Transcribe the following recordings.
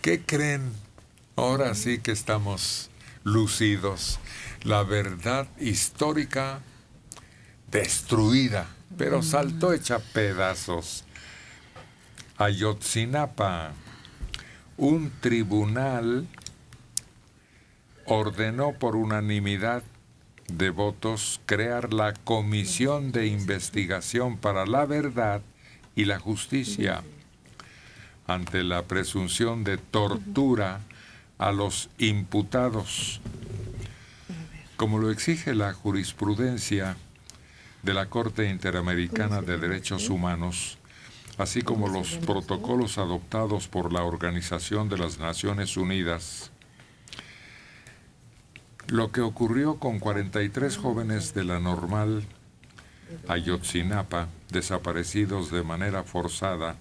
¿Qué creen? Ahora sí que estamos lucidos. La verdad histórica destruida, pero saltó hecha pedazos. Ayotzinapa, un tribunal ordenó por unanimidad de votos crear la Comisión de Investigación para la Verdad y la Justicia ante la presunción de tortura a los imputados, como lo exige la jurisprudencia de la Corte Interamericana de Derechos Humanos, así como los protocolos adoptados por la Organización de las Naciones Unidas. Lo que ocurrió con 43 jóvenes de la Normal Ayotzinapa, desaparecidos de manera forzada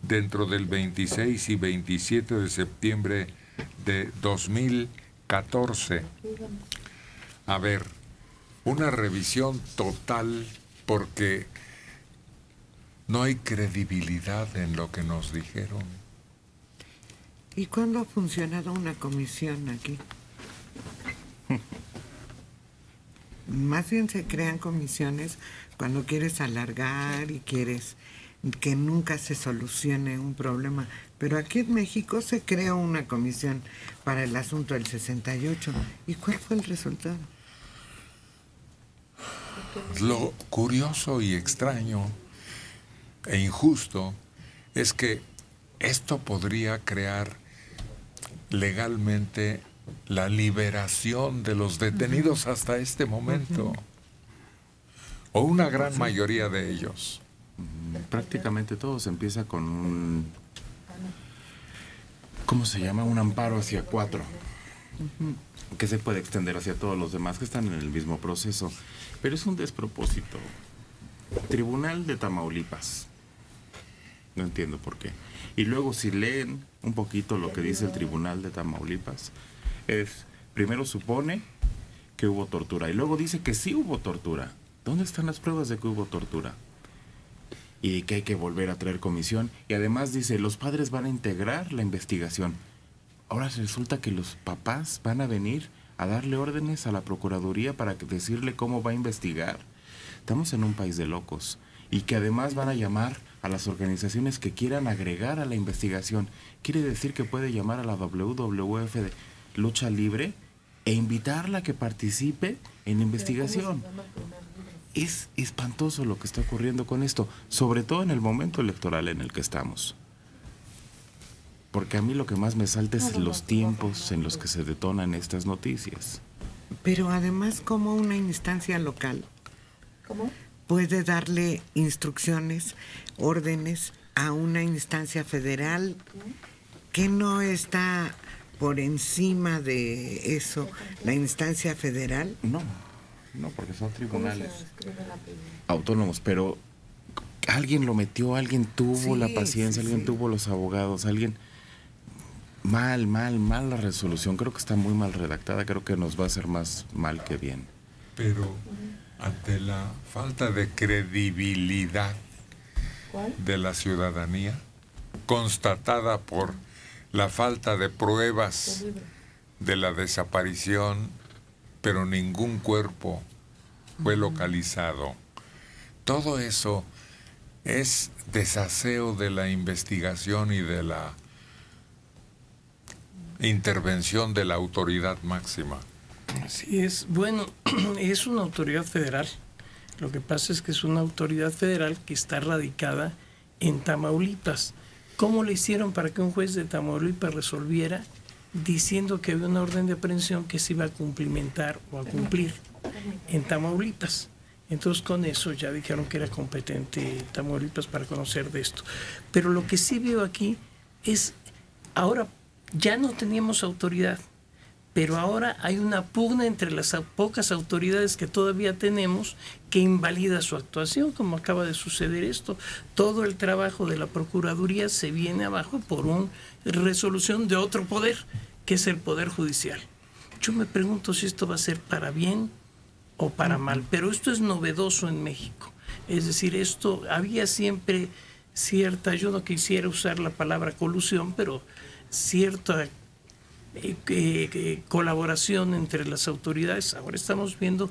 dentro del 26 y 27 de septiembre de 2014. A ver, una revisión total, porque no hay credibilidad en lo que nos dijeron. ¿Y cuándo ha funcionado una comisión aquí? Más bien se crean comisiones cuando quieres alargar y quieres que nunca se solucione un problema. Pero aquí en México se creó una comisión para el asunto del 68. ¿Y cuál fue el resultado? Lo curioso y extraño e injusto es que esto podría crear legalmente la liberación de los detenidos hasta este momento, o una gran mayoría de ellos. Prácticamente todo se empieza con un, ¿cómo se llama? Un amparo hacia 4, que se puede extender hacia todos los demás que están en el mismo proceso. Pero es un despropósito. Tribunal de Tamaulipas. No entiendo por qué. Y luego si leen un poquito lo que dice el Tribunal de Tamaulipas, es, primero supone que hubo tortura y luego dice que sí hubo tortura. ¿Dónde están las pruebas de que hubo tortura? Y que hay que volver a traer comisión. Y además dice, los padres van a integrar la investigación. Ahora resulta que los papás van a venir a darle órdenes a la Procuraduría para decirle cómo va a investigar. Estamos en un país de locos. Y que además van a llamar a las organizaciones que quieran agregar a la investigación. Quiere decir que puede llamar a la WWF de Lucha Libre e invitarla a que participe en la investigación. Es espantoso lo que está ocurriendo con esto, sobre todo en el momento electoral en el que estamos. Porque a mí lo que más me salta es los tiempos en los que se detonan estas noticias. Pero además, como una instancia local puede darle instrucciones, órdenes a una instancia federal que no está por encima de eso, la instancia federal. No, porque son tribunales autónomos, pero alguien lo metió, alguien tuvo la paciencia, alguien tuvo los abogados, alguien... Mal la resolución, creo que está muy mal redactada, creo que nos va a hacer más mal que bien. Pero ante la falta de credibilidad de la ciudadanía, constatada por la falta de pruebas de la desaparición, pero ningún cuerpo fue localizado. Todo eso es desaseo de la investigación y de la intervención de la autoridad máxima. Así es. Bueno, es una autoridad federal. Lo que pasa es que es una autoridad federal que está radicada en Tamaulipas. ¿Cómo le hicieron para que un juez de Tamaulipas resolviera diciendo que había una orden de aprehensión que se iba a cumplimentar o a cumplir en Tamaulipas? Entonces con eso ya dijeron que era competente Tamaulipas para conocer de esto. Pero lo que sí veo aquí es, ahora ya no teníamos autoridad, pero ahora hay una pugna entre las pocas autoridades que todavía tenemos que invalida su actuación, como acaba de suceder esto. Todo el trabajo de la Procuraduría se viene abajo por una resolución de otro poder, que es el Poder Judicial. Yo me pregunto si esto va a ser para bien o para mal, pero esto es novedoso en México. Es decir, esto había siempre cierta, yo no quisiera usar la palabra colusión, pero cierta colaboración entre las autoridades. Ahora estamos viendo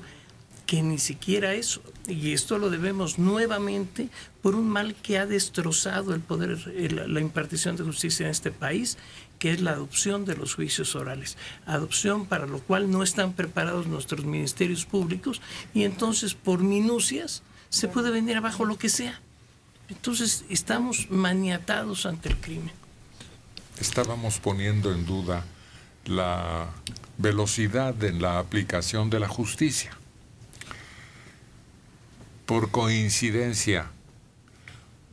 que ni siquiera eso, y esto lo debemos nuevamente por un mal que ha destrozado el poder, la impartición de justicia en este país, que es la adopción de los juicios orales, adopción para lo cual no están preparados nuestros ministerios públicos, y entonces por minucias se puede venir abajo lo que sea. Entonces estamos maniatados ante el crimen. Estábamos poniendo en duda la velocidad en la aplicación de la justicia. Por coincidencia,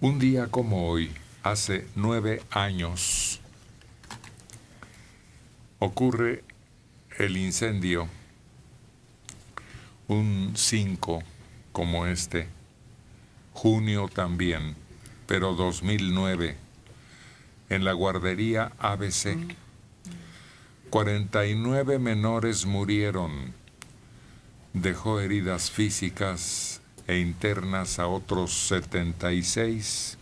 un día como hoy, hace 9 años, ocurre el incendio, un 5 como este, junio también, pero 2009, en la guardería ABC. 49 menores murieron, dejó heridas físicas e internas a otros 76.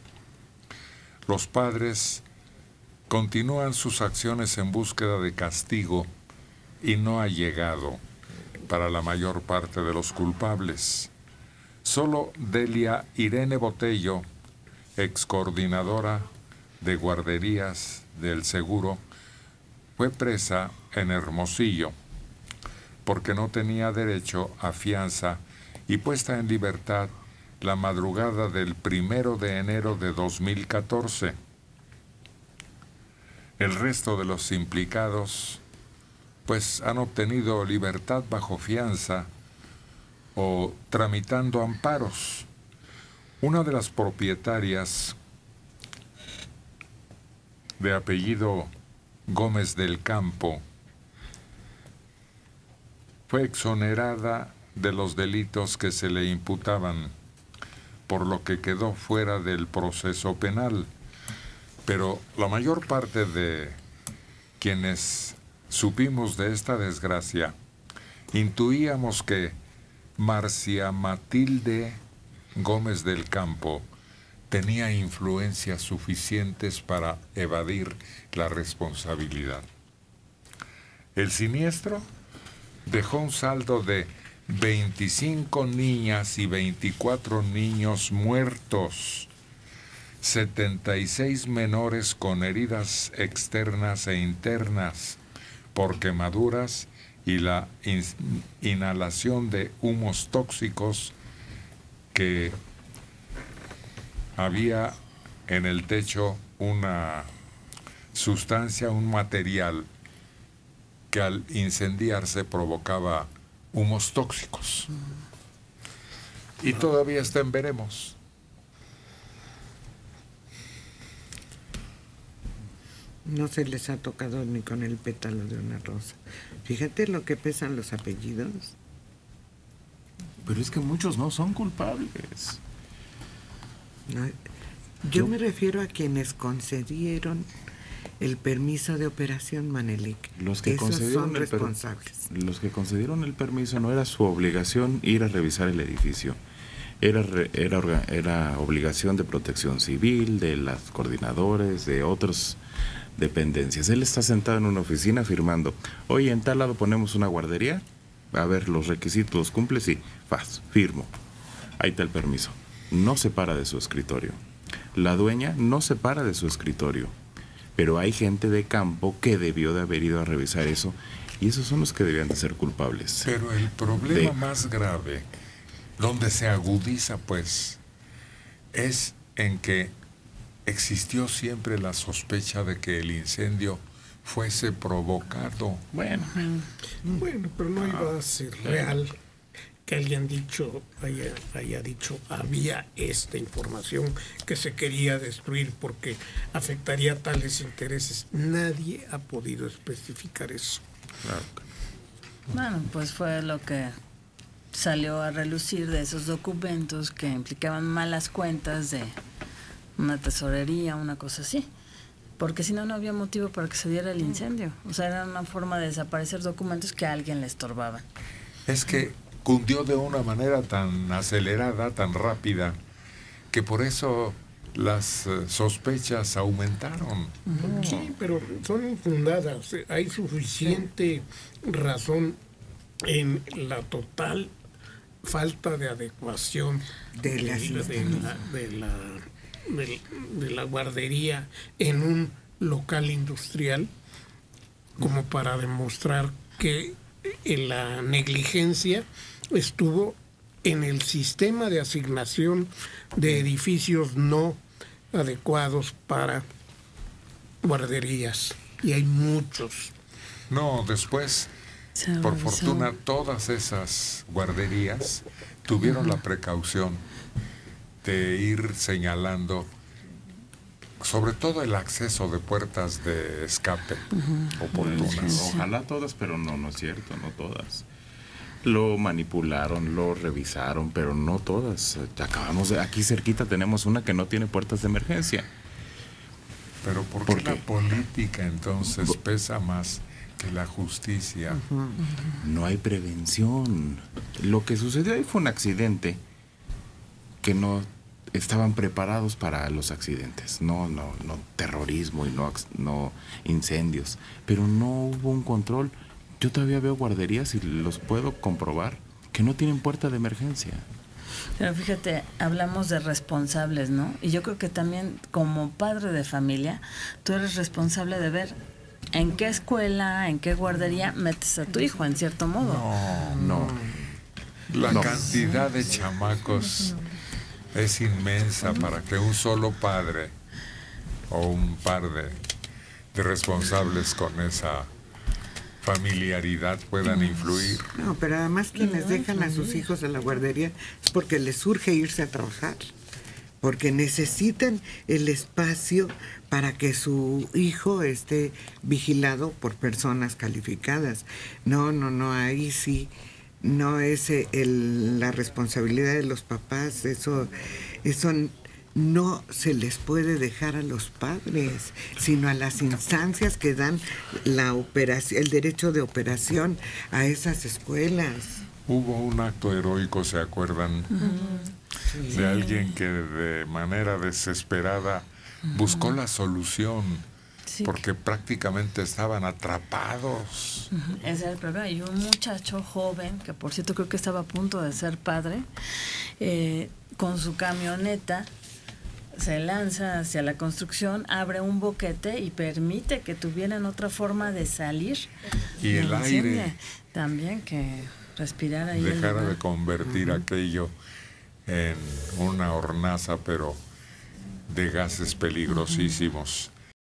Los padres continúan sus acciones en búsqueda de castigo y no ha llegado para la mayor parte de los culpables. Solo Delia Irene Botello, ex coordinadora de guarderías del Seguro, fue presa en Hermosillo porque no tenía derecho a fianza y puesta en libertad la madrugada del 1 de enero de 2014. El resto de los implicados, pues, han obtenido libertad bajo fianza o tramitando amparos. Una de las propietarias, de apellido Gómez del Campo, fue exonerada de los delitos que se le imputaban, por lo que quedó fuera del proceso penal. Pero la mayor parte de quienes supimos de esta desgracia, intuíamos que Marcia Matilde Gómez del Campo tenía influencias suficientes para evadir la responsabilidad. El siniestro dejó un saldo de 25 niñas y 24 niños muertos, 76 menores con heridas externas e internas por quemaduras y la inhalación de humos tóxicos que había en el techo, una sustancia, un material que al incendiarse provocaba humos tóxicos. Y todavía está en veremos. No se les ha tocado ni con el pétalo de una rosa. Fíjate lo que pesan los apellidos. Pero es que muchos no son culpables. No, yo me refiero a quienes concedieron el permiso de operación, Manelik. Los que son responsables. Los que concedieron el permiso, no era su obligación ir a revisar el edificio. Era obligación de Protección Civil, de las coordinadores, de otras dependencias. Él está sentado en una oficina firmando. Oye, en tal lado ponemos una guardería. A ver, los requisitos los cumple, sí. Firmo. Ahí está el permiso. No se para de su escritorio. La dueña no se para de su escritorio. Pero hay gente de campo que debió de haber ido a revisar eso, y esos son los que debían de ser culpables. Pero el problema más grave, donde se agudiza, pues, es en que existió siempre la sospecha de que el incendio fuese provocado. Bueno, pero no iba a ser real que alguien haya dicho había esta información que se quería destruir porque afectaría tales intereses. Nadie ha podido especificar eso. claro. Bueno, pues fue lo que salió a relucir de esos documentos que implicaban malas cuentas de una tesorería, una cosa así. Porque si no, no había motivo para que se diera el incendio. O sea, era una forma de desaparecer documentos que a alguien le estorbaban. Es que cundió de una manera tan acelerada, tan rápida, que por eso las sospechas aumentaron. Sí, pero son infundadas. Hay suficiente razón en la total falta de adecuación De las de la guardería en un local industrial como para demostrar que la negligencia estuvo en el sistema de asignación de edificios no adecuados para guarderías. Y hay muchos. No, después, por fortuna, todas esas guarderías tuvieron la precaución de ir señalando, sobre todo el acceso de puertas de escape oportunas. Ojalá todas, pero no es cierto, no todas. Lo manipularon, lo revisaron, pero no todas. Aquí cerquita tenemos una que no tiene puertas de emergencia. Pero ¿por qué la política entonces pesa más que la justicia? No hay prevención. Lo que sucedió ahí fue un accidente que no estaban preparados para los accidentes. No terrorismo y no incendios. Pero no hubo un control. Yo todavía veo guarderías y los puedo comprobar que no tienen puerta de emergencia. Pero fíjate, hablamos de responsables, ¿no? Y yo creo que también como padre de familia, tú eres responsable de ver en qué escuela, en qué guardería metes a tu hijo, en cierto modo. No. La cantidad de chamacos es inmensa para que un solo padre o un par de responsables con esa familiaridad puedan influir. No, pero además quienes dejan a sus hijos en la guardería es porque les surge irse a trabajar, porque necesitan el espacio para que su hijo esté vigilado por personas calificadas. No, ahí sí no es la responsabilidad de los papás, eso no se les puede dejar a los padres, sino a las instancias que dan el derecho de operación a esas escuelas. Hubo un acto heroico, ¿se acuerdan? De alguien que de manera desesperada buscó la solución, porque prácticamente estaban atrapados. Ese era el problema. Y un muchacho joven, que por cierto creo que estaba a punto de ser padre, con su camioneta se lanza hacia la construcción, abre un boquete y permite que tuvieran otra forma de salir. Y el aire también, que respirar ahí. Dejara de convertir aquello en una hornaza, pero de gases peligrosísimos.